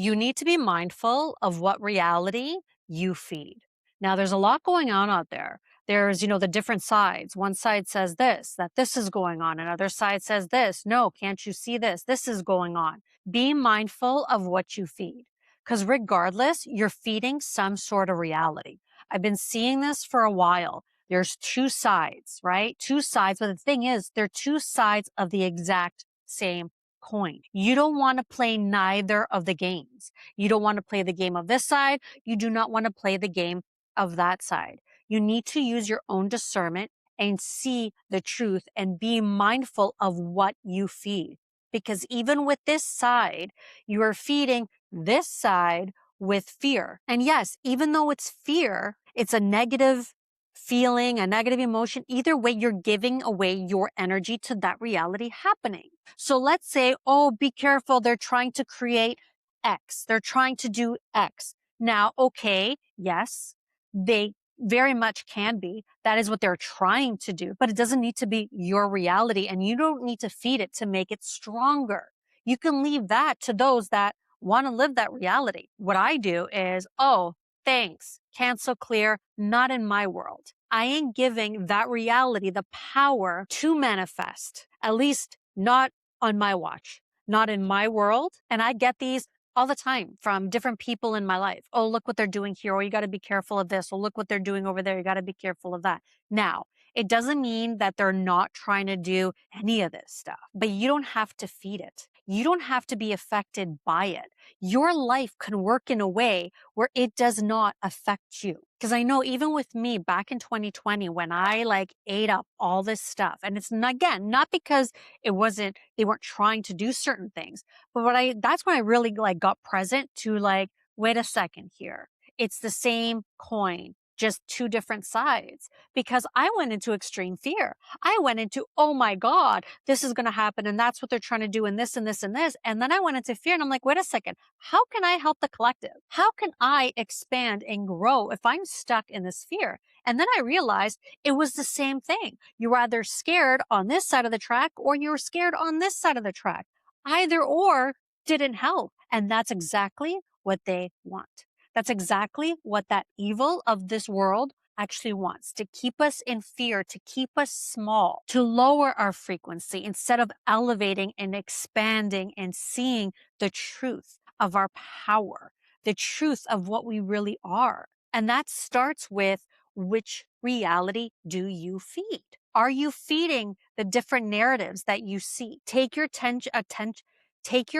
You need to be mindful of what reality you feed. Now, there's a lot going on out there. There's, the different sides. One side says this, that this is going on. Another side says this. No, can't you see this? This is going on. Be mindful of what you feed because regardless, you're feeding some sort of reality. I've been seeing this for a while. There's two sides, right? Two sides. But the thing is, they're two sides of the exact same coin. You don't want to play neither of the games. You don't want to play the game of this side. You do not want to play the game of that side. You need to use your own discernment and see the truth and be mindful of what you feed. Because even with this side, you are feeding this side with fear. And yes, even though it's fear, it's a negative feeling, a negative emotion. Either way, you're giving away your energy to that reality happening. So let's say, oh, be careful. They're trying to create X. They're trying to do X. Now, okay, yes, they very much can be. That is what they're trying to do, but it doesn't need to be your reality and you don't need to feed it to make it stronger. You can leave that to those that want to live that reality. What I do is, oh, thanks, cancel clear, not in my world. I ain't giving that reality the power to manifest, at least not on my watch, not in my world. And I get these all the time from different people in my life. Oh, look what they're doing here. Oh, you got to be careful of this. Oh, look what they're doing over there. You got to be careful of that. Now, it doesn't mean that they're not trying to do any of this stuff, but you don't have to feed it. You don't have to be affected by it. Your life can work in a way where it does not affect you. Because I know even with me back in 2020, when I ate up all this stuff, and it's not, again, not because they weren't trying to do certain things, but that's when I really got present to wait a second here. It's the same coin, just two different sides because I went into extreme fear. I went into, oh my God, this is going to happen. And that's what they're trying to do and this and this and this. And then I went into fear and I'm like, wait a second. How can I help the collective? How can I expand and grow if I'm stuck in this fear? And then I realized it was the same thing. You're either scared on this side of the track or you're scared on this side of the track. Either or didn't help. And that's exactly what they want. That's exactly what that evil of this world actually wants, to keep us in fear, to keep us small, to lower our frequency instead of elevating and expanding and seeing the truth of our power, the truth of what we really are. And that starts with, which reality do you feed? Are you feeding the different narratives that you see? Take your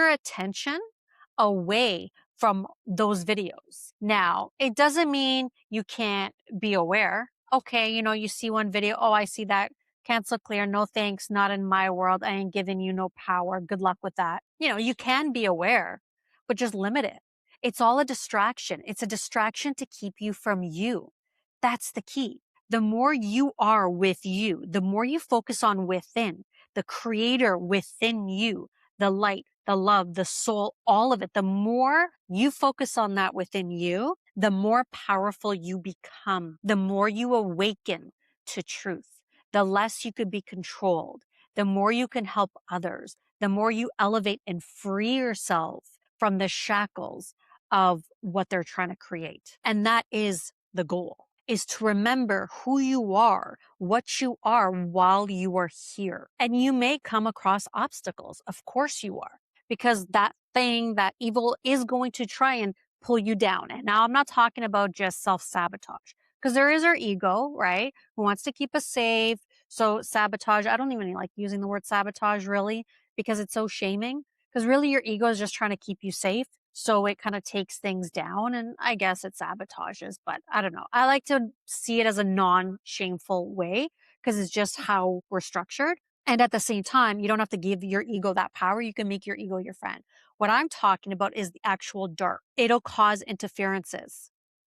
attention away from those videos. Now, it doesn't mean you can't be aware. Okay, you see one video, oh, I see that. Cancel clear, no thanks, not in my world. I ain't giving you no power. Good luck with that. You can be aware, but just limit it. It's all a distraction. It's a distraction to keep you from you. That's the key. The more you are with you, the more you focus on within, the creator within you, the light, the love, the soul, all of it, the more you focus on that within you, the more powerful you become, the more you awaken to truth, the less you could be controlled, the more you can help others, the more you elevate and free yourself from the shackles of what they're trying to create. And that is the goal, is to remember who you are, what you are while you are here. And you may come across obstacles. Of course you are, because that thing, that evil is going to try and pull you down. And now I'm not talking about just self-sabotage, because there is our ego, right? Who wants to keep us safe. So sabotage, I don't even like using the word sabotage really, because it's so shaming. Because really your ego is just trying to keep you safe. So it kind of takes things down, and I guess it sabotages, but I don't know. I like to see it as a non-shameful way because it's just how we're structured. And at the same time, you don't have to give your ego that power. You can make your ego your friend. What I'm talking about is the actual dark. It'll cause interferences,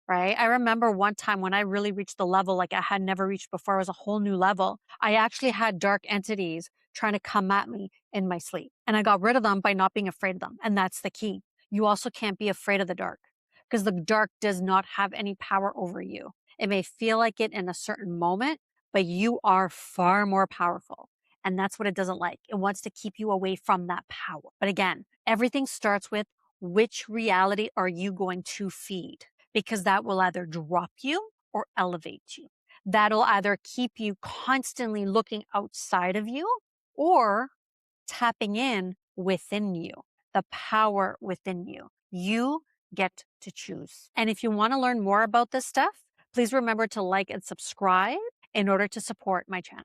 right? I remember one time when I really reached the level like I had never reached before. It was a whole new level. I actually had dark entities trying to come at me in my sleep. And I got rid of them by not being afraid of them. And that's the key. You also can't be afraid of the dark because the dark does not have any power over you. It may feel like it in a certain moment, but you are far more powerful. And that's what it doesn't like. It wants to keep you away from that power. But again, everything starts with which reality are you going to feed? Because that will either drop you or elevate you. That'll either keep you constantly looking outside of you or tapping in within you, the power within you. You get to choose. And if you want to learn more about this stuff, please remember to like and subscribe in order to support my channel.